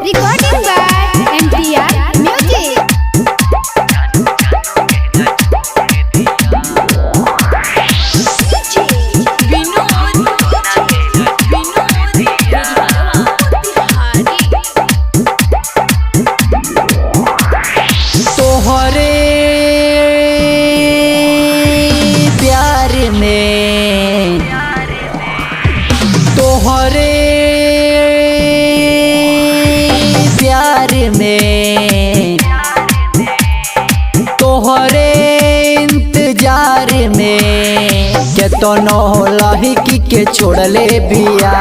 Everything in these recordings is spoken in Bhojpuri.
Recording by MTR Music. तोहरे प्यार में तोहरे प्यार में तोहरे इंतजार में केतनो लहकी के छोड़ले बिया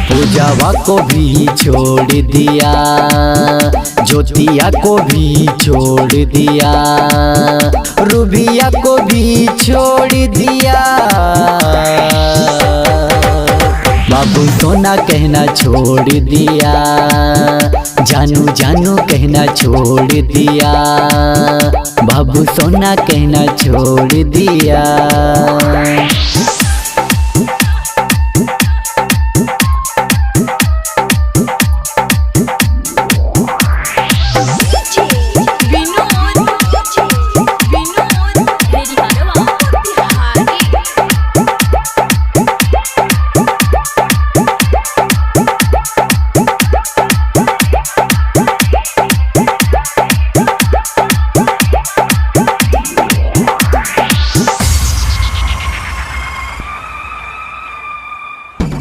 पूजावा को भी छोड़ दिया ज्योतिया को भी छोड़ दिया रूबिया को भी छोड़ दिया बाबू सोना कहना छोड़ दिया जानू जानू कहना छोड़ दिया बाबू सोना कहना छोड़ दिया।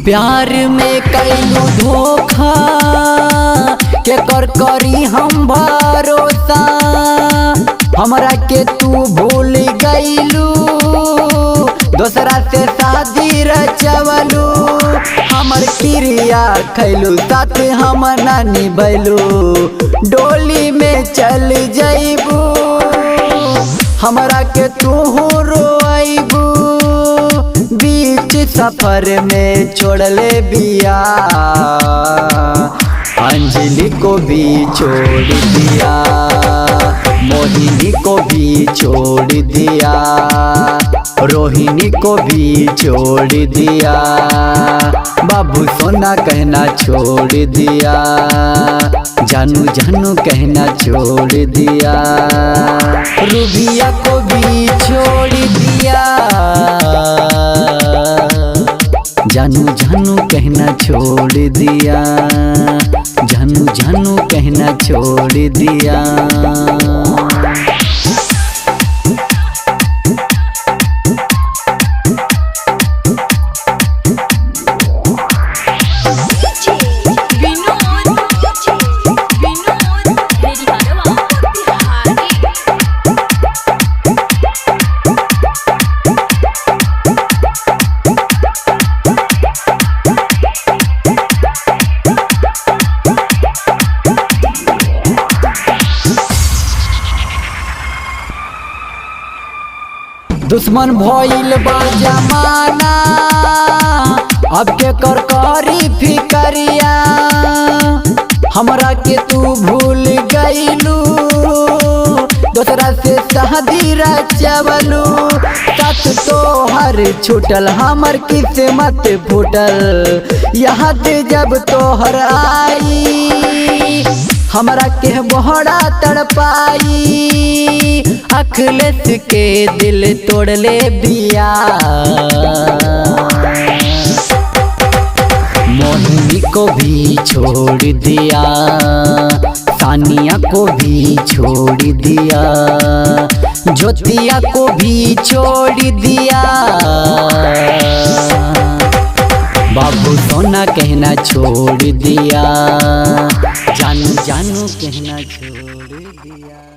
प्यार में कैलू धोखा के कर करी हम भरोसा हमरा के तू भूल गईलू दूसरा से शादी रचवलू हमर क्रिया खैलू साथ हम ना निभैलू डोली में चल जईबू हमरा के तू रोइबू बीच सफर में छोड़ले बिया अंजलि को भी छोड़ दिया मोहिनी को भी छोड़ दिया रोहिणी को भी छोड़ दिया बाबू सोना कहना छोड़ दिया जानू जानू कहना छोड़ दिया रूबिया को भी छोड़ दिया जानू जानू कहना छोड़ दिया जानू जानू कहना छोड़ दिया। दुश्मन भइल बा जमाना अब के कर करी फिकरिया हमरा के तू भूल गईलू दूसरा से शादी रचवलू साथ तोहर छूटल हमर किस्मत फूटल याद जब तोहर आई हमरा के बहरा तड़पाई अखिलेश के दिल तोड़ले बिया मोहिनी को भी छोड़ दिया सानिया को भी छोड़ दिया ज्योतिया को भी छोड़ दिया बाबू सोना कहना छोड़ दिया जानू जानू कहना छोड़ दिया।